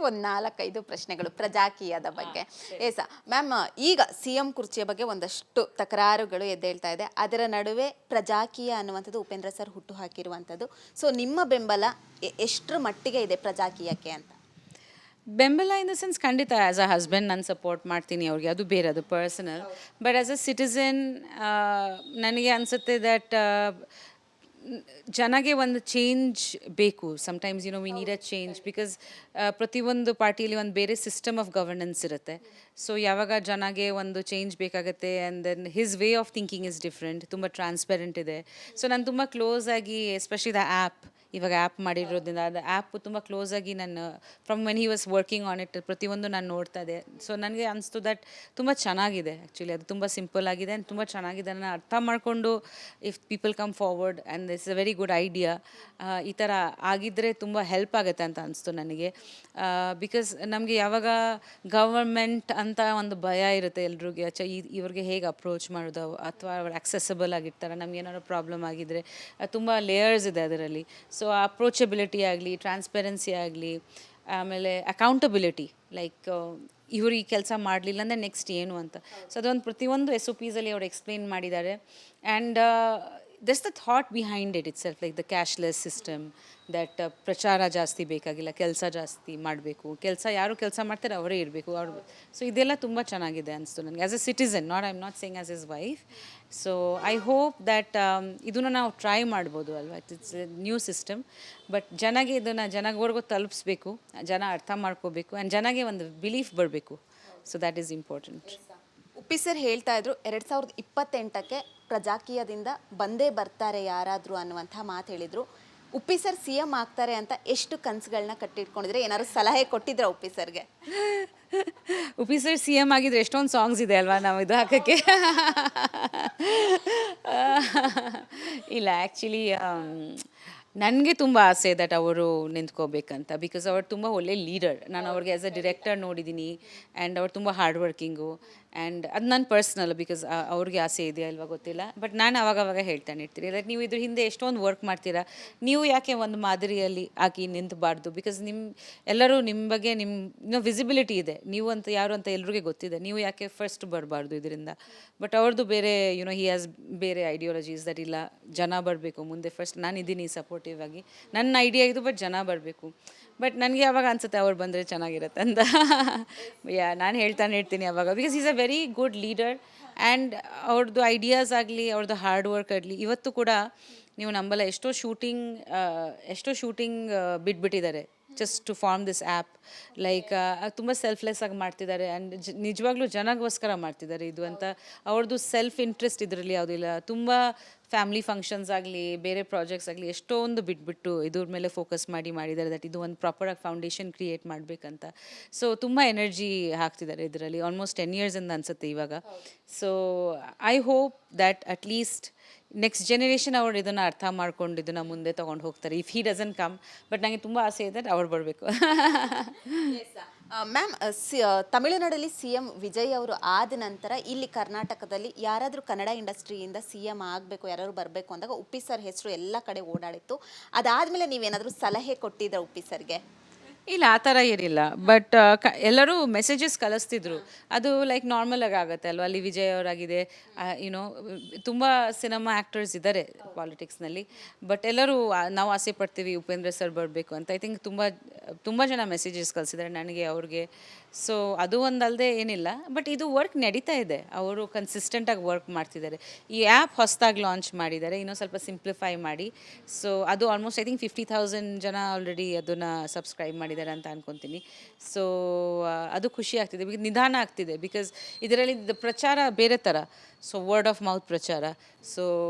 ಒಂದು 4-5 ಪ್ರಶ್ನೆಗಳು ಪ್ರಜಾಕೀಯದ ಬಗ್ಗೆ. ಎಸ್ ಮ್ಯಾಮ್, ಈಗ ಸಿಎಂ ಕುರ್ಚಿಯ ಬಗ್ಗೆ ಒಂದಷ್ಟು ತಕರಾರುಗಳು ಎದ್ದೇಳ್ತಾ ಇದೆ. ಅದರ ನಡುವೆ ಪ್ರಜಾಕೀಯ ಅನ್ನುವಂಥದ್ದು ಉಪೇಂದ್ರ ಸರ್ ಹುಟ್ಟು ಹಾಕಿರುವಂಥದ್ದು. ಸೊ ನಿಮ್ಮ ಬೆಂಬಲ ಎಷ್ಟರ ಮಟ್ಟಿಗೆ ಇದೆ ಪ್ರಜಾಕೀಯಕ್ಕೆ ಅಂತ? ಬೆಂಬಲ ಇನ್ ದ ಸೆನ್ಸ್ ಖಂಡಿತ ಆ್ಯಸ್ ಅ ಹಸ್ಬೆಂಡ್ ನಾನು ಸಪೋರ್ಟ್ ಮಾಡ್ತೀನಿ ಅವ್ರಿಗೆ, ಅದು ಬೇರೆ, ಅದು personal. But as a citizen ನನಗೆ ಅನಿಸುತ್ತೆ ದ್ಯಾಟ್ ಜನಗೆ ಒಂದು ಚೇಂಜ್ ಬೇಕು. Sometimes we need a change because ಪ್ರತಿಯೊಂದು ಪಾರ್ಟಿಯಲ್ಲಿ ಒಂದು ಬೇರೆ ಸಿಸ್ಟಮ್ ಆಫ್ ಗವರ್ನೆನ್ಸ್ ಇರುತ್ತೆ. ಸೊ ಯಾವಾಗ ಜನಗೆ ಒಂದು ಚೇಂಜ್ ಬೇಕಾಗುತ್ತೆ and then his way of thinking is different, ತುಂಬ ಟ್ರಾನ್ಸ್ಪೆರೆಂಟ್ ಇದೆ. ಸೊ ನಾನು ತುಂಬ ಕ್ಲೋಸ್ ಆಗಿ, ಎಸ್ಪೆಷಲಿ ದ ಆ್ಯಪ್, ಇವಾಗ ಆ್ಯಪ್ ಮಾಡಿರೋದ್ರಿಂದ ಅದು ಆ್ಯಪ್ ತುಂಬ ಕ್ಲೋಸ್ ಆಗಿ ನಾನು from when he was working on it ಪ್ರತಿಯೊಂದು ನಾನು ನೋಡ್ತಾ ಇದ್ದೆ. ಸೊ ನನಗೆ ಅನಿಸ್ತು ದಟ್ ತುಂಬ ಚೆನ್ನಾಗಿದೆ. ಆ್ಯಕ್ಚುಲಿ ಅದು ತುಂಬ ಸಿಂಪಲ್ ಆಗಿದೆ ಆ್ಯಂಡ್ ತುಂಬ ಚೆನ್ನಾಗಿದೆ. ನಾನು ಅರ್ಥ ಮಾಡಿಕೊಂಡು if people come forward and this a very good idea, ಈ ಥರ ಆಗಿದ್ದರೆ ತುಂಬ ಹೆಲ್ಪ್ ಆಗುತ್ತೆ ಅಂತ ಅನಿಸ್ತು ನನಗೆ. ಬಿಕಾಸ್ ನಮಗೆ ಯಾವಾಗ ಗವರ್ಮೆಂಟ್ ಅಂತ ಒಂದು ಭಯ ಇರುತ್ತೆ ಎಲ್ರಿಗೂ, ಇವ್ರಿಗೆ ಹೇಗೆ ಅಪ್ರೋಚ್ ಮಾಡೋದು ಅಥವಾ ಅವ್ರು ಆಕ್ಸೆಸಬಲ್ ಆಗಿರ್ತಾರೆ, ನಮ್ಗೆ ಏನಾದ್ರು ಪ್ರಾಬ್ಲಮ್ ಆಗಿದ್ದರೆ ತುಂಬ ಲೇಯರ್ಸ್ ಇದೆ ಅದರಲ್ಲಿ. ಸೊ ಅಪ್ರೋಚಬಿಲಿಟಿ ಆಗಲಿ, ಟ್ರಾನ್ಸ್ಪೆರೆನ್ಸಿ ಆಗಲಿ, ಆಮೇಲೆ ಅಕೌಂಟಬಿಲಿಟಿ, ಲೈಕ್ ಇವರು ಈ ಕೆಲಸ ಮಾಡಲಿಲ್ಲ ಅಂದರೆ ನೆಕ್ಸ್ಟ್ ಏನು ಅಂತ. ಸೊ ಅದೊಂದು ಪ್ರತಿಯೊಂದು SOPsಲ್ಲಿ ಅವ್ರು ಎಕ್ಸ್ಪ್ಲೇನ್ ಮಾಡಿದ್ದಾರೆ. And that's the thought behind it self, like the cashless system, that ಪ್ರಚಾರ ಜಾಸ್ತಿ ಬೇಕಾಗಿಲ್ಲ, ಕೆಲಸ ಜಾಸ್ತಿ ಮಾಡಬೇಕು, ಯಾರು ಕೆಲಸ ಮಾಡ್ತಾರೆ ಅವರೇ ಇರಬೇಕು ಅವ್ರು. ಸೊ ಇದೆಲ್ಲ ತುಂಬ ಚೆನ್ನಾಗಿದೆ ಅನಿಸ್ತು ನನಗೆ as a citizen. I am not saying as his wife. So I hope that ಇದನ್ನು ನಾವು ಟ್ರೈ ಮಾಡ್ಬೋದು ಅಲ್ವಾ. It's a new system, but ಜನಗವರೆಗೂ ತಲುಪಿಸ್ಬೇಕು, ಜನ ಅರ್ಥ ಮಾಡ್ಕೋಬೇಕು ಆ್ಯಂಡ್ ಜನಗೆ ಒಂದು ಬಿಲೀಫ್ ಬರಬೇಕು. So that is important. Uppi sir ಹೇಳ್ತಾ ಇದ್ರು 2028ಕ್ಕೆ ಪ್ರಜಾಕೀಯದಿಂದ ಬಂದೇ ಬರ್ತಾರೆ ಯಾರಾದರೂ ಅನ್ನುವಂಥ ಮಾತು ಹೇಳಿದರು. ಉಪ್ಪಿ ಸರ್ CM ಆಗ್ತಾರೆ ಅಂತ ಎಷ್ಟು ಕನಸುಗಳನ್ನ ಕಟ್ಟಿಟ್ಕೊಂಡಿದ್ರೆ, ಏನಾದ್ರು ಸಲಹೆ ಕೊಟ್ಟಿದ್ರ ಉಪ್ಪಿ ಸರ್ಗೆ? ಉಪ್ಪಿ ಸರ್ CM ಆಗಿದ್ರೆ ಎಷ್ಟೊಂದು ಸಾಂಗ್ಸ್ ಇದೆ ಅಲ್ವಾ ನಾವು ಇದು ಹಾಕೋಕ್ಕೆ. ಇಲ್ಲ, ಆ್ಯಕ್ಚುಲಿ ನನಗೆ ತುಂಬ ಆಸೆ ದಟ್ ಅವರು ನಿಂತ್ಕೋಬೇಕಂತ. ಬಿಕಾಸ್ ಅವ್ರು ತುಂಬ ಒಳ್ಳೆ ಲೀಡರ್. ನಾನು ಅವ್ರಿಗೆ ಆ್ಯಸ್ ಅ ಡಿರೆಕ್ಟರ್ ನೋಡಿದ್ದೀನಿ ಆ್ಯಂಡ್ ಅವ್ರು ತುಂಬ ಹಾರ್ಡ್ ವರ್ಕಿಂಗು. ಆ್ಯಂಡ್ ಅದು ನನ್ನ ಪರ್ಸ್ನಲ್, ಬಿಕಾಸ್ ಅವ್ರಿಗೆ ಆಸೆ ಇದೆಯಾ ಇಲ್ವಾ ಗೊತ್ತಿಲ್ಲ. ಬಟ್ ನಾನು ಅವಾಗವಾಗ ಹೇಳ್ತಾನೆ ಇರ್ತೀನಿ, ಲೈಕ್ ನೀವು ಇದ್ರ ಹಿಂದೆ ಎಷ್ಟೊಂದು ವರ್ಕ್ ಮಾಡ್ತೀರಾ, ನೀವು ಯಾಕೆ ಒಂದು ಮಾದರಿಯಲ್ಲಿ ಆಗಿ ನಿಂತಬಾರ್ದು? ಬಿಕಾಸ್ ಎಲ್ಲರೂ ನಿಮ್ಮ ಬಗ್ಗೆ ಇನ್ನೂ ವಿಸಿಬಿಲಿಟಿ ಇದೆ, ನೀವು ಅಂತ ಯಾರು ಅಂತ ಎಲ್ರಿಗೂ ಗೊತ್ತಿದೆ, ನೀವು ಯಾಕೆ ಫಸ್ಟ್ ಬರಬಾರ್ದು ಇದರಿಂದ? ಬಟ್ ಅವ್ರದ್ದು ಬೇರೆ ಹಿ ಹ್ಯಾಸ್ ಬೇರೆ ಐಡಿಯಾಲಜೀಸ್ ದಟ್ ಇಲ್ಲ, ಜನ ಬರಬೇಕು ಮುಂದೆ ಫಸ್ಟ್. ನಾನು ಇದ್ದೀನಿ ಸಪೋರ್ಟಿವ್ ಆಗಿ, ನನ್ನ ಐಡಿಯಾ ಇದು, ಬಟ್ ಜನ ಬರಬೇಕು. ಬಟ್ ನನಗೆ ಯಾವಾಗ ಅನ್ಸುತ್ತೆ ಅವ್ರು ಬಂದರೆ ಚೆನ್ನಾಗಿರುತ್ತೆ ಅಂತ. ನಾನು ಹೇಳ್ತಾನೆ ಇರ್ತೀನಿ ಅವಾಗ, because is a very good leader. And ಅವ್ರದ್ದು ಐಡಿಯಾಸ್ ಆಗಲಿ, ಅವ್ರದ್ದು ಹಾರ್ಡ್ ವರ್ಕ್ ಆಗಲಿ, ಇವತ್ತು ಕೂಡ ನೀವು ನಂಬಲ್ಲ, ಎಷ್ಟೋ ಶೂಟಿಂಗ್ ಬಿಟ್ಬಿಟ್ಟಿದ್ದಾರೆ just to form this app. Like ತುಂಬ ಸೆಲ್ಫ್ಲೆಸ್ ಆಗಿ ಮಾಡ್ತಿದ್ದಾರೆ ಆ್ಯಂಡ್ ನಿಜವಾಗ್ಲೂ ಜನಗೋಸ್ಕರ ಮಾಡ್ತಿದ್ದಾರೆ ಇದು ಅಂತ. ಅವ್ರದ್ದು ಸೆಲ್ಫ್ ಇಂಟ್ರೆಸ್ಟ್ ಇದರಲ್ಲಿ ಯಾವುದಿಲ್ಲ. ತುಂಬ ಫ್ಯಾಮಿಲಿ ಫಂಕ್ಷನ್ಸ್ ಆಗಲಿ, ಬೇರೆ ಪ್ರಾಜೆಕ್ಟ್ಸ್ ಆಗಲಿ ಎಷ್ಟೊಂದು ಬಿಟ್ಬಿಟ್ಟು ಇದ್ರ ಮೇಲೆ ಫೋಕಸ್ ಮಾಡಿದ್ದಾರೆ ದಟ್ ಇದು ಒಂದು ಪ್ರಾಪರಾಗಿ ಫೌಂಡೇಶನ್ ಕ್ರಿಯೇಟ್ ಮಾಡಬೇಕಂತ. ಸೊ ತುಂಬ ಎನರ್ಜಿ ಹಾಕ್ತಿದ್ದಾರೆ ಇದರಲ್ಲಿ, ಆಲ್ಮೋಸ್ಟ್ 10 ಇಯರ್ಸಿಂದ ಅನಿಸುತ್ತೆ ಇವಾಗ. So I hope that at least next generation ಅವರು ಇದನ್ನು ಅರ್ಥ ಮಾಡ್ಕೊಂಡು ಇದನ್ನು ಮುಂದೆ ತೊಗೊಂಡು ಹೋಗ್ತಾರೆ, if he doesn't come. But ನನಗೆ ತುಂಬ ಆಸೆ ಇದೆ ಅವ್ರು ಬರಬೇಕು. ಮ್ಯಾಮ್, ತಮಿಳುನಾಡಲ್ಲಿ CM ವಿಜಯ್ ಅವರು ಆದ ನಂತರ ಇಲ್ಲಿ ಕರ್ನಾಟಕದಲ್ಲಿ ಯಾರಾದರೂ ಕನ್ನಡ ಇಂಡಸ್ಟ್ರಿಯಿಂದ CM ಆಗಬೇಕು, ಯಾರಾದ್ರು ಬರಬೇಕು ಅಂದಾಗ ಉಪ್ಪಿ ಸರ್ ಹೆಸರು ಎಲ್ಲ ಕಡೆ ಓಡಾಡಿತ್ತು. ಅದಾದಮೇಲೆ ನೀವೇನಾದರೂ ಸಲಹೆ ಕೊಟ್ಟಿದ್ರ ಉಪ್ಪಿ ಸರ್ಗೆ? ಇಲ್ಲ, ಆ ಥರ ಏನಿಲ್ಲ. ಬಟ್ ಎಲ್ಲರೂ ಮೆಸೇಜಸ್ ಕಳಿಸ್ತಿದ್ರು, ಅದು ಲೈಕ್ ನಾರ್ಮಲ್ ಆಗಿ ಆಗುತ್ತೆ ಅಲ್ವಾ. ಅಲ್ಲಿ ವಿಜಯ್ ಅವರಾಗಿದೆ, ತುಂಬ ಸಿನಿಮಾ ಆ್ಯಕ್ಟರ್ಸ್ ಇದ್ದಾರೆ ಪಾಲಿಟಿಕ್ಸ್ನಲ್ಲಿ. ಬಟ್ ಎಲ್ಲರೂ ನಾವು ಆಸೆ ಪಡ್ತೀವಿ ಉಪೇಂದ್ರ ಸರ್ ಬರಬೇಕು ಅಂತ. ಐ ಥಿಂಕ್ ತುಂಬ ಜನ ಮೆಸೇಜಸ್ ಕಳಿಸಿದ್ದಾರೆ ನನಗೆ, ಅವ್ರಿಗೆ. ಸೊ ಅದು ಒಂದಲ್ಲದೆ ಏನಿಲ್ಲ, ಬಟ್ ಇದು ವರ್ಕ್ ನಡೀತಾ ಇದೆ, ಅವರು ಕನ್ಸಿಸ್ಟೆಂಟಾಗಿ ವರ್ಕ್ ಮಾಡ್ತಿದ್ದಾರೆ. ಈ ಆ್ಯಪ್ ಹೊಸದಾಗಿ ಲಾಂಚ್ ಮಾಡಿದ್ದಾರೆ, ಇನ್ನೂ ಸ್ವಲ್ಪ ಸಿಂಪ್ಲಿಫೈ ಮಾಡಿ. ಸೊ ಅದು ಆಲ್ಮೋಸ್ಟ್ ಐ ಥಿಂಕ್ 50,000 ಜನ ಆಲ್ರೆಡಿ ಅದನ್ನು ಸಬ್ಸ್ಕ್ರೈಬ್ ಮಾಡಿದ್ದಾರೆ ಅಂತ ಅನ್ಕೊತೀನಿ. ಸೊ ಅದು ಖುಷಿ ಆಗ್ತಿದೆ, ನಿಧಾನ ಆಗ್ತಿದೆ. ಬಿಕಾಸ್ ಇದರಲ್ಲಿ ಪ್ರಚಾರ ಬೇರೆ ಥರ, ಸೊ ವರ್ಡ್ ಆಫ್ ಮೌತ್ ಪ್ರಚಾರ. So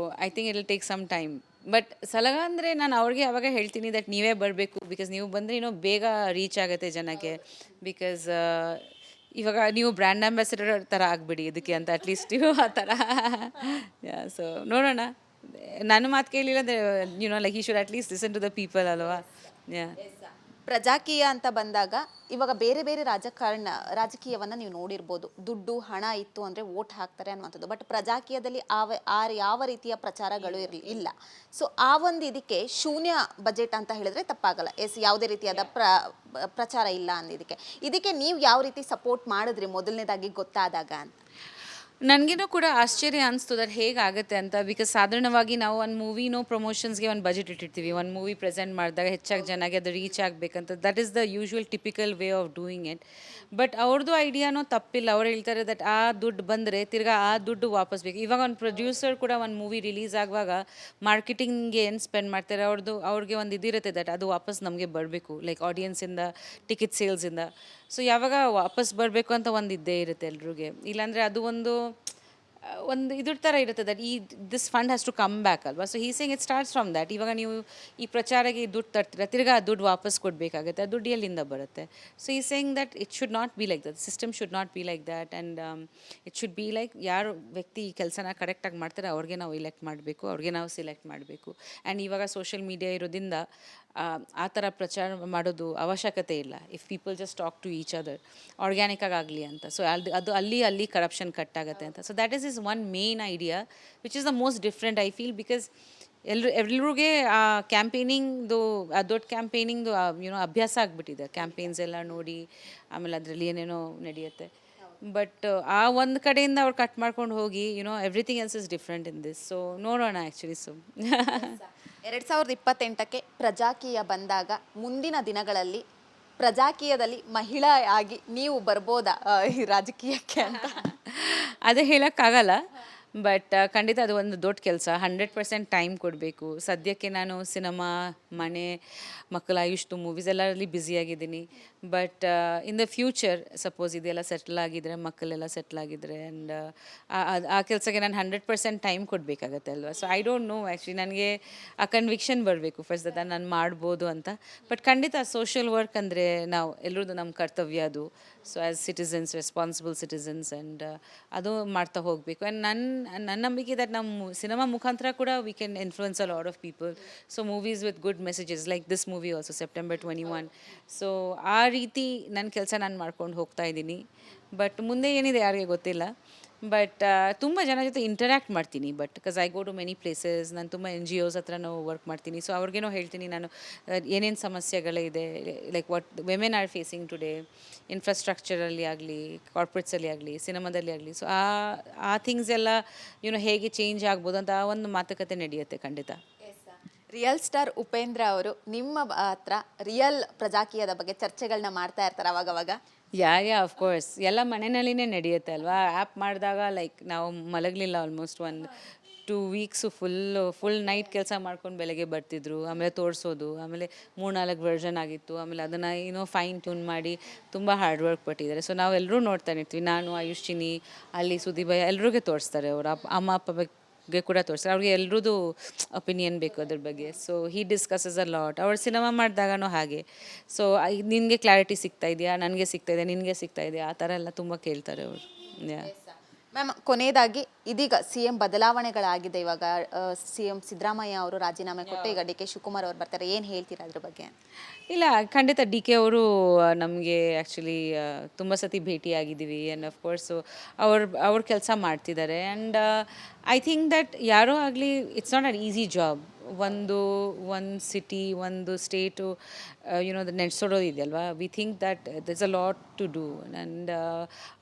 I think it will take some time. But ಸಲಹೆ ಅಂದರೆ ನಾನು ಅವ್ರಿಗೆ ಅವಾಗ ಹೇಳ್ತೀನಿ ದಟ್ ನೀವೇ ಬರಬೇಕು, ಬಿಕಾಸ್ ನೀವು ಬಂದರೆ ಇನ್ನೂ ಬೇಗ ರೀಚ್ ಆಗುತ್ತೆ ಜನಕ್ಕೆ. ಬಿಕಾಸ್ ಇವಾಗ ನೀವು ಬ್ರ್ಯಾಂಡ್ ಅಂಬಾಸಿಡರ್ ಥರ ಆಗಿಬಿಡಿ ಇದಕ್ಕೆ ಅಂತ, ಅಟ್ಲೀಸ್ಟ್ ನೀವು ಆ ಥರ. ಸೊ ನೋಡೋಣ, ನನ್ನ ಮಾತು ಕೇಳಿಲ್ಲ ಅಂದರೆ like he should at least listen to the people ಅಲ್ವಾ. ಪ್ರಜಾಕೀಯ ಅಂತ ಬಂದಾಗ ಇವಾಗ ಬೇರೆ ಬೇರೆ ರಾಜಕೀಯವನ್ನ ನೀವು ನೋಡಿರ್ಬೋದು. ದುಡ್ಡು ಹಣ ಇತ್ತು ಅಂದ್ರೆ ವೋಟ್ ಹಾಕ್ತಾರೆ ಅನ್ನುವಂಥದ್ದು. ಬಟ್ ಪ್ರಜಾಕೀಯದಲ್ಲಿ ಯಾವ ರೀತಿಯ ಪ್ರಚಾರಗಳು ಇಲ್ಲ. ಸೊ ಆ ಒಂದು ಇದಕ್ಕೆ ಶೂನ್ಯ ಬಜೆಟ್ ಅಂತ ಹೇಳಿದ್ರೆ ತಪ್ಪಾಗಲ್ಲ. ಯಾವುದೇ ರೀತಿಯಾದ ಪ್ರಚಾರ ಇಲ್ಲ ಇದಕ್ಕೆ ನೀವು ಯಾವ ರೀತಿ ಸಪೋರ್ಟ್ ಮಾಡಿದ್ರಿ ಮೊದಲನೇದಾಗಿ ಗೊತ್ತಾದಾಗ ಅಂತ? ನನಗೇನೋ ಕೂಡ ಆಶ್ಚರ್ಯ ಅನಿಸ್ತು ದಟ್ ಹೇಗಾಗುತ್ತೆ ಅಂತ. ಬಿಕಾಸ್ ಸಾಧಾರಣವಾಗಿ ನಾವು ಒಂದು ಮೂವಿನೋ ಪ್ರಮೋಷನ್ಸ್ಗೆ ಒಂದು ಬಜೆಟ್ ಇಟ್ಟಿರ್ತೀವಿ. ಒಂದು ಮೂವಿ ಪ್ರೆಸೆಂಟ್ ಮಾಡಿದಾಗ ಹೆಚ್ಚಾಗಿ ಜನಗೆ ಅದು ರೀಚ್ ಆಗಬೇಕಂತ. That is the usual typical way of doing it. But ಅವ್ರದ್ದು ಐಡಿಯಾನೋ ತಪ್ಪಿಲ್ಲ. ಅವ್ರು ಹೇಳ್ತಾರೆ ದಟ್ ಆ ದುಡ್ಡು ಬಂದರೆ ತಿರ್ಗಾ ಆ ದುಡ್ಡು ವಾಪಸ್ ಬೇಕು. ಇವಾಗ ಒಂದು ಪ್ರೊಡ್ಯೂಸರ್ ಕೂಡ ಒಂದು ಮೂವಿ ರಿಲೀಸ್ ಆಗುವಾಗ ಮಾರ್ಕೆಟಿಂಗ್ಗೆ ಏನು ಸ್ಪೆಂಡ್ ಮಾಡ್ತಾರೆ ಅವ್ರಿಗೆ ಒಂದು ಇದಿರುತ್ತೆ ದಟ್ ಅದು ವಾಪಸ್ ನಮಗೆ ಬರಬೇಕು, ಲೈಕ್ ಆಡಿಯನ್ಸಿಂದ, ಟಿಕೆಟ್ ಸೇಲ್ಸಿಂದ. ಸೊ ಯಾವಾಗ ವಾಪಸ್ ಬರಬೇಕು ಅಂತ ಒಂದು ಇದ್ದೇ ಇರುತ್ತೆ ಎಲ್ರಿಗೆ. ಇಲ್ಲಾಂದರೆ ಅದು ಒಂದು ಇದ್ರ ಥರ ಇರುತ್ತೆ that this fund has to come back ಅಲ್ವಾ. ಸೊ ಈ saying it starts from that. ಇವಾಗ ನೀವು ಈ ಪ್ರಚಾರಕ್ಕೆ ದುಡ್ಡು ತರ್ತೀರ, ತಿರ್ಗಾ ಆ ದುಡ್ಡು ವಾಪಸ್ ಕೊಡಬೇಕಾಗುತ್ತೆ. ಆ ದುಡ್ಡು ಎಲ್ಲಿಂದ ಬರುತ್ತೆ? ಸೊ ಈ saying that it should not be like that. System should not be like that. And it should be like ಯಾರು ವ್ಯಕ್ತಿ ಈ ಕೆಲಸನ ಕರೆಕ್ಟಾಗಿ ಮಾಡ್ತಾರೆ ಅವ್ರಿಗೆ ನಾವು ಇಲೆಕ್ಟ್ ಮಾಡಬೇಕು, ಅವ್ರಿಗೆ ನಾವು ಸಿಲೆಕ್ಟ್ ಮಾಡಬೇಕು. ಆ್ಯಂಡ್ ಇವಾಗ ಸೋಷಿಯಲ್ ಮೀಡಿಯಾ ಇರೋದ್ರಿಂದ ಆ ಥರ ಪ್ರಚಾರ ಮಾಡೋದು ಅವಶ್ಯಕತೆ ಇಲ್ಲ. If people just talk to each other ಆರ್ಗ್ಯಾನಿಕ್ಕಾಗಿ ಆಗಲಿ ಅಂತ. ಸೊ ಅದು ಅಲ್ಲಿ ಕರಪ್ಷನ್ ಕಟ್ ಆಗುತ್ತೆ ಅಂತ. So that is one main idea which is the most different I feel. Because ಎಲ್ರಿಗೂ ಆ ಕ್ಯಾಂಪೇನಿಂಗ್ದು ದೊಡ್ಡ ಕ್ಯಾಂಪೇನಿಂಗ್ದು ಅಭ್ಯಾಸ ಆಗಿಬಿಟ್ಟಿದೆ. ಕ್ಯಾಂಪೇನ್ಸ್ ಎಲ್ಲ ನೋಡಿ ಆಮೇಲೆ ಅದರಲ್ಲಿ ಏನೇನೋ ನಡೆಯುತ್ತೆ. ಬಟ್ ಆ ಒಂದು ಕಡೆಯಿಂದ ಅವ್ರು ಕಟ್ ಮಾಡ್ಕೊಂಡು ಹೋಗಿ everything else is different in this. So ನೋಡೋಣ ಆ್ಯಕ್ಚುಲಿ. ಸೊ 2028ಕ್ಕೆ ಪ್ರಜಾಕೀಯ ಬಂದಾಗ ಮುಂದಿನ ದಿನಗಳಲ್ಲಿ ಪ್ರಜಾಕೀಯದಲ್ಲಿ ಮಹಿಳಾ ಆಗಿ ನೀವು ಬರ್ಬೋದಾ ಈ ರಾಜಕೀಯಕ್ಕೆ ಅಂತ? ಅದೇ ಹೇಳೋಕ್ಕಾಗಲ್ಲ. ಬಟ್ ಖಂಡಿತ ಅದು ಒಂದು ದೊಡ್ಡ ಕೆಲಸ. 100% ಟೈಮ್ ಕೊಡಬೇಕು. ಸದ್ಯಕ್ಕೆ ನಾನು ಸಿನಿಮಾ, ಮನೆ, ಮಕ್ಕಳ ಆಯುಷ್ದು ಮೂವೀಸ್ ಎಲ್ಲರಲ್ಲಿ ಬ್ಯುಸಿಯಾಗಿದ್ದೀನಿ. But in the future suppose ಇದೆಲ್ಲ ಸೆಟ್ಲ್ ಆಗಿದ್ರೆ, ಮಕ್ಕಳೆಲ್ಲ ಸೆಟ್ಲ್ ಆಗಿದ್ರೆ, ಆ್ಯಂಡ್ ಆ ಕೆಲಸಕ್ಕೆ ನಾನು 100% ಟೈಮ್ ಕೊಡಬೇಕಾಗತ್ತೆ ಅಲ್ವಾ. So I don't know actually. ನನಗೆ ಆ ಕನ್ವಿಕ್ಷನ್ ಬರಬೇಕು ಫಸ್ಟ್ ದಟ್ ನಾನು ಮಾಡ್ಬೋದು ಅಂತ. ಬಟ್ ಖಂಡಿತ ಸೋಷಿಯಲ್ ವರ್ಕ್ ಅಂದರೆ ನಾವು ಎಲ್ಲರದ್ದು ನಮ್ಮ ಕರ್ತವ್ಯ ಅದು. So as citizens, responsible citizens, and ಅದು ಮಾಡ್ತಾ ಹೋಗಬೇಕು. ಆ್ಯಂಡ್ ನನ್ನ ನಂಬಿಕೆ ದಟ್ ನಮ್ಮ ಸಿನಿಮಾ ಮುಖಾಂತರ ಕೂಡ we can influence a lot of people. So movies with good messages like this movie also September 21. So ಆ ರೀತಿ ನನ್ನ ಕೆಲಸ ನಾನು ಮಾಡ್ಕೊಂಡು ಹೋಗ್ತಾ ಇದ್ದೀನಿ. ಬಟ್ ಮುಂದೆ ಏನಿದೆ ಯಾರಿಗೆ ಗೊತ್ತಿಲ್ಲ. ಬಟ್ ತುಂಬ ಜನ ಜೊತೆ ಇಂಟರ್ಯಾಕ್ಟ್ ಮಾಡ್ತೀನಿ. But because I go to many places. ನಾನು ತುಂಬ NGOs ಹತ್ರನೂ ವರ್ಕ್ ಮಾಡ್ತೀನಿ. ಸೊ ಅವ್ರಿಗೇನೋ ಹೇಳ್ತೀನಿ ನಾನು ಏನೇನು ಸಮಸ್ಯೆಗಳಿದೆ, like what women are facing today, ಇನ್ಫ್ರಾಸ್ಟ್ರಕ್ಚರಲ್ಲಿ ಆಗಲಿ, ಕಾರ್ಪೊರೇಟ್ಸಲ್ಲಿ ಆಗಲಿ, ಸಿನಿಮಾದಲ್ಲಿ ಆಗಲಿ. ಸೊ ಆ ಥಿಂಗ್ಸ್ ಎಲ್ಲ ಹೇಗೆ ಚೇಂಜ್ ಆಗ್ಬೋದು ಅಂತ ಒಂದು ಮಾತುಕತೆ ನಡೆಯುತ್ತೆ ಖಂಡಿತ. ರಿಯಲ್ ಸ್ಟಾರ್ ಉಪೇಂದ್ರ ಅವರು ನಿಮ್ಮ ಹತ್ರ ರಿಯಲ್ ಪ್ರಜಾಕೀಯದ ಬಗ್ಗೆ ಚರ್ಚೆಗಳನ್ನ ಮಾಡ್ತಾ ಇರ್ತಾರೆ ಅವಾಗವಾಗ? Yeah of course. ಎಲ್ಲ ಮನೆಯಲ್ಲಿನೇ ನಡೆಯುತ್ತೆ ಅಲ್ವಾ. ಆ್ಯಪ್ ಮಾಡಿದಾಗ ಲೈಕ್ ನಾವು ಮಲಗಲಿಲ್ಲ ಆಲ್ಮೋಸ್ಟ್ 1-2 ವೀಕ್ಸು ಫುಲ್ ನೈಟ್ ಕೆಲಸ ಮಾಡ್ಕೊಂಡು ಬೆಳಗ್ಗೆ ಬರ್ತಿದ್ರು. ಆಮೇಲೆ ತೋರಿಸೋದು, ಆಮೇಲೆ 3-4 ವರ್ಷನ್ ಆಗಿತ್ತು. ಆಮೇಲೆ ಅದನ್ನು ಫೈನ್ ಟ್ಯೂನ್ ಮಾಡಿ ತುಂಬ ಹಾರ್ಡ್ ವರ್ಕ್ ಪಟ್ಟಿದ್ದಾರೆ. ಸೊ ನಾವೆಲ್ಲರೂ ನೋಡ್ತಾನೆ ಇರ್ತೀವಿ. ನಾನು, ಆಯುಷಿನಿ, ಅಲ್ಲಿ ಸುದೀಪ್ ಎಲ್ರಿಗೂ ತೋರಿಸ್ತಾರೆ. ಅವ್ರ ಅಮ್ಮ ಅಪ್ಪ ಕೂಡ ತೋರಿಸ್ತಾರೆ. ಅವ್ರಿಗೆ ಎಲ್ರದ್ದು ಒಪಿನಿಯನ್ ಬೇಕು ಅದ್ರ ಬಗ್ಗೆ. So he discusses a lot. ಅವ್ರು ಸಿನಿಮಾ ಮಾಡಿದಾಗನೂ ಹಾಗೆ. ಸೊ ನಿನಗೆ ಕ್ಲಾರಿಟಿ ಸಿಗ್ತಾ ಇದೆಯಾ, ನನಗೆ ಸಿಗ್ತಾ ಇದೆ, ನಿನಗೆ ಸಿಗ್ತಾ ಇದೆಯಾ, ಆ ಥರ ಎಲ್ಲ ತುಂಬ ಕೇಳ್ತಾರೆ ಅವರು. ಮ್ಯಾಮ್, ಕೊನೆಯದಾಗಿ ಇದೀಗ CM ಬದಲಾವಣೆಗಳಾಗಿದೆ. ಇವಾಗ CM ಸಿದ್ದರಾಮಯ್ಯ ಅವರು ರಾಜೀನಾಮೆ ಕೊಟ್ಟು ಈಗ DK ಶಿವಕುಮಾರ್ ಅವ್ರು ಬರ್ತಾರೆ. ಏನು ಹೇಳ್ತೀರಾ ಅದ್ರ ಬಗ್ಗೆ? ಇಲ್ಲ, ಖಂಡಿತ DK ಅವರು ನಮಗೆ ಆ್ಯಕ್ಚುಲಿ ತುಂಬ ಸತಿ ಭೇಟಿಯಾಗಿದ್ದೀವಿ. ಆ್ಯಂಡ್ ಅಫ್ಕೋರ್ಸು ಅವ್ರ ಕೆಲಸ ಮಾಡ್ತಿದ್ದಾರೆ. ಆ್ಯಂಡ್ ಐ ಥಿಂಕ್ ದಟ್ ಯಾರೋ ಆಗಲಿ it's not an easy job. ಒಂದು ಸಿಟಿ, ಒಂದು ಸ್ಟೇಟು ನಡೆಸೋದು ಇದೆಯಲ್ವಾ. We think that this a lot to do. And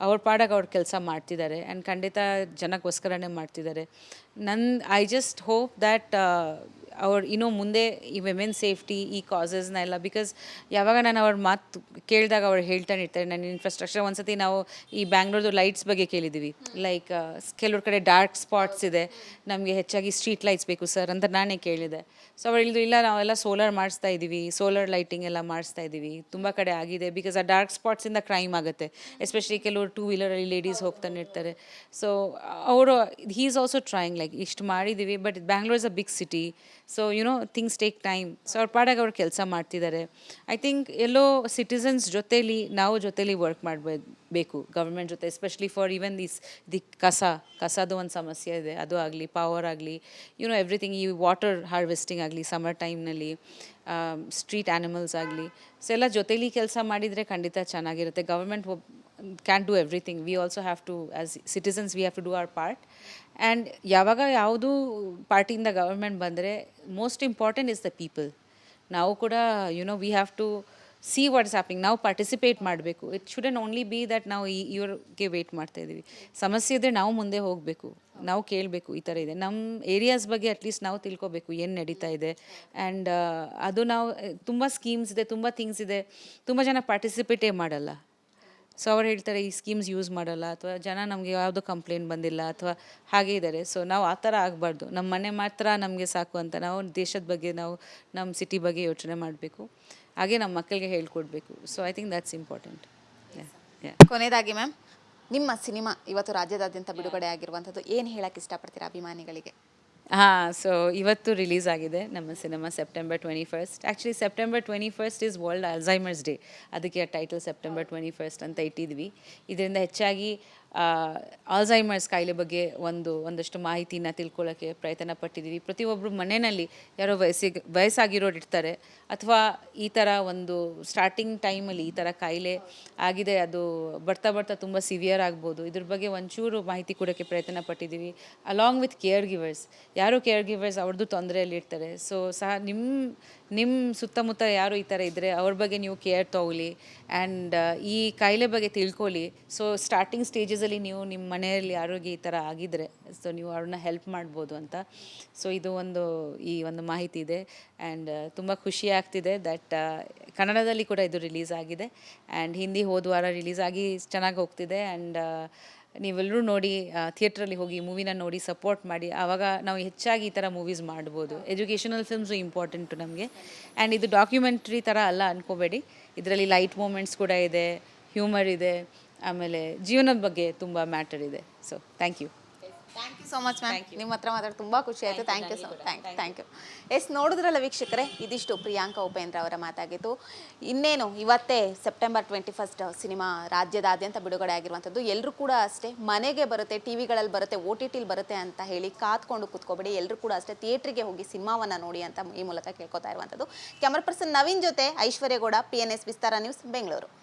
ಅವ್ರ ಪಾಡಾಗ ಅವ್ರ ಕೆಲಸ ಮಾಡ್ತಿದ್ದಾರೆ. ಆ್ಯಂಡ್ ಖಂಡಿತ ಜನಕ್ಕೋಸ್ಕರನೇ ಮಾಡ್ತಿದ್ದಾರೆ. ಐ ಜಸ್ಟ್ ಹೋಪ್ ದ್ಯಾಟ್ ಅವ್ರು ಮುಂದೆ ಈ ವಿಮೆನ್ ಸೇಫ್ಟಿ, ಈ ಕಾಸಸ್ನ ಎಲ್ಲ, ಬಿಕಾಸ್ ಯಾವಾಗ ನಾನು ಅವ್ರ ಮಾತು ಕೇಳಿದಾಗ ಅವ್ರು ಹೇಳ್ತಾನೆ ಇರ್ತಾರೆ ನನ್ನ ಇನ್ಫ್ರಾಸ್ಟ್ರಕ್ಚರ್. ಒಂದು ಸತಿ ನಾವು ಈ ಬ್ಯಾಂಗ್ಳೂರ್ದು ಲೈಟ್ಸ್ ಬಗ್ಗೆ ಕೇಳಿದ್ದೀವಿ. ಲೈಕ್ ಕೆಲವ್ರ ಕಡೆ ಡಾರ್ಕ್ ಸ್ಪಾಟ್ಸ್ ಇದೆ, ನಮಗೆ ಹೆಚ್ಚಾಗಿ ಸ್ಟ್ರೀಟ್ ಲೈಟ್ಸ್ ಬೇಕು ಸರ್ ಅಂತ ನಾನೇ ಕೇಳಿದೆ. ಸೊ ಅವ್ರು ಹೇಳಿದ್ರು ಇಲ್ಲ ನಾವೆಲ್ಲ ಸೋಲಾರ್ ಮಾಡಿಸ್ತಾ ಇದ್ದೀವಿ, ಸೋಲಾರ್ ಲೈಟಿಂಗ್ ಎಲ್ಲ ಮಾಡಿಸ್ತಾ ಇದ್ದೀವಿ, ತುಂಬ ಕಡೆ ಆಗಿದೆ. ಬಿಕಾಸ್ ಆ ಡಾರ್ಕ್ ಸ್ಪಾಟ್ಸಿಂದ ಕ್ರೈಮ್ ಆಗುತ್ತೆ. ಎಸ್ಪೆಷಲಿ ಕೆಲವರು 2-ವೀಲರಲ್ಲಿ ಲೇಡೀಸ್ ಹೋಗ್ತಾನೆ ಇರ್ತಾರೆ. ಸೊ ಅವರು ಈಸ್ ಆಲ್ಸೋ ಟ್ರೈಯಿಂಗ್ ಲೈಕ್ ಇಷ್ಟು ಮಾಡಿದ್ದೀವಿ. But Bangalore is a big city. So things take time. So ಅವ್ರ ಪಾಡಾಗ ಅವ್ರು ಕೆಲಸ ಮಾಡ್ತಿದ್ದಾರೆ. ಐ ಥಿಂಕ್ ಎಲ್ಲೋ ಸಿಟಿಸನ್ಸ್ ನಾವು ಜೊತೇಲಿ ವರ್ಕ್ ಮಾಡಬೇಕು ಗೌರ್ಮೆಂಟ್ ಜೊತೆ. ಎಸ್ಪೆಷಲಿ ಫಾರ್ ಈವನ್ ದಿ ಕಸದು ಒಂದು ಸಮಸ್ಯೆ ಇದೆ, ಅದು ಆಗಲಿ, ಪವರ್ ಆಗಲಿ, ಎವ್ರಿಥಿಂಗ್, ಈ ವಾಟರ್ ಹಾರ್ವೆಸ್ಟಿಂಗ್ ಆಗಲಿ ಸಮ್ಮರ್ ಟೈಮ್ನಲ್ಲಿ. ಸ್ಟ್ರೀಟ್ ಆ್ಯನಿಮಲ್ಸ್ ಆಗಲಿ, ಸೊ ಎಲ್ಲ ಜೊತೆಲಿ ಕೆಲಸ ಮಾಡಿದರೆ ಖಂಡಿತ ಚೆನ್ನಾಗಿರುತ್ತೆ. Government can do everything. We also have to, as citizens we have to do our part. And ಯಾವಾಗ ಯಾವುದು ಪಾರ್ಟಿಯಿಂದ ಗವರ್ಮೆಂಟ್ ಬಂದರೆ most important is the people. ನಾವು ಕೂಡ we have to see what is happening. ನಾವು ಪಾರ್ಟಿಸಿಪೇಟ್ ಮಾಡಬೇಕು. It shouldn't only be that ನಾವು ಇವ್ರಿಗೆ ವೆಯ್ಟ್ ಮಾಡ್ತಾ ಇದ್ದೀವಿ. ಸಮಸ್ಯೆ ಇದ್ದರೆ ನಾವು ಮುಂದೆ ಹೋಗಬೇಕು, ನಾವು ಕೇಳಬೇಕು ಈ ಥರ ಇದೆ ನಮ್ಮ ಏರಿಯಾಸ್ ಬಗ್ಗೆ ಅಟ್ಲೀಸ್ಟ್ ನಾವು ತಿಳ್ಕೊಬೇಕು ಏನು ನಡೀತಾ ಇದೆ. ಆ್ಯಂಡ್ ಅದು ನಾವು ತುಂಬ ಸ್ಕೀಮ್ಸ್ ಇದೆ, ತುಂಬ ಥಿಂಗ್ಸ್ ಇದೆ, ತುಂಬ ಜನ ಪಾರ್ಟಿಸಿಪೇಟೇ ಮಾಡಲ್ಲ. ಸೊ ಅವ್ರು ಹೇಳ್ತಾರೆ ಈ ಸ್ಕೀಮ್ಸ್ ಯೂಸ್ ಮಾಡಲ್ಲ, ಅಥವಾ ಜನ ನಮಗೆ ಯಾವುದೋ ಕಂಪ್ಲೇಂಟ್ ಬಂದಿಲ್ಲ ಅಥವಾ ಹಾಗೆ ಇದ್ದಾರೆ. ಸೊ ನಾವು ಆ ಥರ ಆಗಬಾರ್ದು. ನಮ್ಮ ಮನೆ ಮಾತ್ರ ನಮಗೆ ಸಾಕು ಅಂತ ನಾವು ದೇಶದ ಬಗ್ಗೆ, ನಾವು ನಮ್ಮ ಸಿಟಿ ಬಗ್ಗೆ ಯೋಚನೆ ಮಾಡಬೇಕು. ಹಾಗೆ ನಮ್ಮ ಮಕ್ಕಳಿಗೆ ಹೇಳ್ಕೊಡ್ಬೇಕು. So I think that's important. ಕೊನೆಯದಾಗಿ ಮ್ಯಾಮ್, ನಿಮ್ಮ ಸಿನಿಮಾ ಇವತ್ತು ರಾಜ್ಯದಾದ್ಯಂತ ಬಿಡುಗಡೆ ಆಗಿರುವಂಥದ್ದು ಏನು ಹೇಳಕ್ಕೆ ಇಷ್ಟಪಡ್ತೀರಾ ಅಭಿಮಾನಿಗಳಿಗೆ? ಹಾಂ, ಸೊ ಇವತ್ತು ರಿಲೀಸ್ ಆಗಿದೆ ನಮ್ಮ cinema September 21. Actually September 21 is world Alzheimer's day. ಅದಕ್ಕೆ ಆ ಟೈಟಲ್ ಸೆಪ್ಟೆಂಬರ್ 21 ಅಂತ ಇಟ್ಟಿದ್ವಿ. ಇದರಿಂದ ಹೆಚ್ಚಾಗಿ ಆಲ್ಝೈಮರ್ಸ್ ಕಾಯಿಲೆ ಬಗ್ಗೆ ಒಂದಷ್ಟು ಮಾಹಿತಿನ ತಿಳ್ಕೊಳ್ಳೋಕ್ಕೆ ಪ್ರಯತ್ನ ಪಟ್ಟಿದ್ದೀವಿ. ಪ್ರತಿಯೊಬ್ಬರು ಮನೆಯಲ್ಲಿ ಯಾರೋ ವಯಸ್ಸಾಗಿರೋರು ಇರ್ತಾರೆ, ಅಥವಾ ಈ ಥರ ಒಂದು ಸ್ಟಾರ್ಟಿಂಗ್ ಟೈಮಲ್ಲಿ ಈ ಥರ ಕಾಯಿಲೆ ಆಗಿದೆ, ಅದು ಬರ್ತಾ ಬರ್ತಾ ತುಂಬ ಸಿವಿಯರ್ ಆಗ್ಬೋದು. ಇದ್ರ ಬಗ್ಗೆ ಒಂಚೂರು ಮಾಹಿತಿ ಕೊಡೋಕ್ಕೆ ಪ್ರಯತ್ನ ಪಟ್ಟಿದ್ದೀವಿ. ಅಲಾಂಗ್ ವಿತ್ ಕೇರ್ ಗಿವರ್ಸ್, ಯಾರು ಕೇರ್ ಗಿವರ್ಸ್ ಅವ್ರದ್ದು ತೊಂದರೆಯಲ್ಲಿ ಇರ್ತಾರೆ. ಸೊ ಸಹ ನಿಮ್ಮ ಸುತ್ತಮುತ್ತ ಯಾರು ಈ ಥರ ಇದ್ದರೆ ಅವ್ರ ಬಗ್ಗೆ ನೀವು ಕೇರ್ ತೊಗೊಳ್ಳಿ. ಆ್ಯಂಡ್ ಈ ಕಾಯಿಲೆ ಬಗ್ಗೆ ತಿಳ್ಕೊಳ್ಳಿ. ಸೊ ಸ್ಟಾರ್ಟಿಂಗ್ ಸ್ಟೇಜಸಲ್ಲಿ ನೀವು ನಿಮ್ಮ ಮನೆಯಲ್ಲಿ ಯಾರಿಗೆ ಈ ಥರ ಆಗಿದ್ದರೆ ಸೊ ನೀವು ಅವ್ರನ್ನ ಹೆಲ್ಪ್ ಮಾಡ್ಬೋದು ಅಂತ. ಸೊ ಇದು ಈ ಒಂದು ಮಾಹಿತಿ ಇದೆ. ಆ್ಯಂಡ್ ತುಂಬ ಖುಷಿ ಆಗ್ತಿದೆ ದಟ್ ಕನ್ನಡದಲ್ಲಿ ಕೂಡ ಇದು ರಿಲೀಸ್ ಆಗಿದೆ. ಆ್ಯಂಡ್ ಹಿಂದಿ ಹೋದ ವಾರ ರಿಲೀಸ್ ಆಗಿ ಚೆನ್ನಾಗಿ ಹೋಗ್ತಿದೆ. ಆ್ಯಂಡ್ ನೀವೆಲ್ಲರೂ ನೋಡಿ, ಥಿಯೇಟ್ರಲ್ಲಿ ಹೋಗಿ ಮೂವಿನ ನೋಡಿ ಸಪೋರ್ಟ್ ಮಾಡಿ. ಆವಾಗ ನಾವು ಹೆಚ್ಚಾಗಿ ಈ ಥರ ಮೂವೀಸ್ ಮಾಡ್ಬೋದು. ಎಜುಕೇಷನಲ್ ಫಿಲ್ಮ್ಸು ಇಂಪಾರ್ಟೆಂಟು ನಮಗೆ. ಆ್ಯಂಡ್ ಇದು ಡಾಕ್ಯುಮೆಂಟ್ರಿ ಥರ ಅಲ್ಲ ಅಂದ್ಕೋಬೇಡಿ. ಇದರಲ್ಲಿ ಲೈಟ್ ಮೂಮೆಂಟ್ಸ್ ಕೂಡ ಇದೆ, ಹ್ಯೂಮರ್ ಇದೆ, ಆಮೇಲೆ ಜೀವನದ ಬಗ್ಗೆ ತುಂಬ ಮ್ಯಾಟರ್ ಇದೆ. So thank you so much ma'am. ನಿಮ್ಮ ಹತ್ರ ಮಾತಾಡಿ ತುಂಬ ಖುಷಿ ಆಯಿತು. Thank you. ನೋಡಿದ್ರಲ್ಲ ವೀಕ್ಷಕರೇ, ಇದಿಷ್ಟು ಪ್ರಿಯಾಂಕಾ ಉಪೇಂದ್ರ ಅವರ ಮಾತಾಗಿತ್ತು. ಇನ್ನೇನು ಇವತ್ತೇ ಸೆಪ್ಟೆಂಬರ್ 21 ಸಿನಿಮಾ ರಾಜ್ಯದಾದ್ಯಂತ ಬಿಡುಗಡೆ ಆಗಿರುವಂಥದ್ದು. ಎಲ್ಲರೂ ಕೂಡ ಅಷ್ಟೇ ಮನೆಗೆ ಬರುತ್ತೆ, ಟಿವಿಗಳಲ್ಲಿ ಬರುತ್ತೆ, OTTಲಿ ಬರುತ್ತೆ ಅಂತ ಹೇಳಿ ಕಾತ್ಕೊಂಡು ಕೂತ್ಕೋಬೇಡಿ. ಎಲ್ಲರೂ ಕೂಡ ಅಷ್ಟೇ ಥಿಯೇಟ್ರಿಗೆ ಹೋಗಿ ಸಿನಿಮಾವನ್ನು ನೋಡಿ ಅಂತ ಈ ಮೂಲಕ ಕೇಳ್ಕೊತಾ ಇರುವಂಥದ್ದು. ಕ್ಯಾಮರಾ ಪರ್ಸನ್ ನವೀನ್ ಜೊತೆ ಐಶ್ವರ್ಯಗೌಡ, PNS ವಿಸ್ತಾರ ನ್ಯೂಸ್, ಬೆಂಗಳೂರು.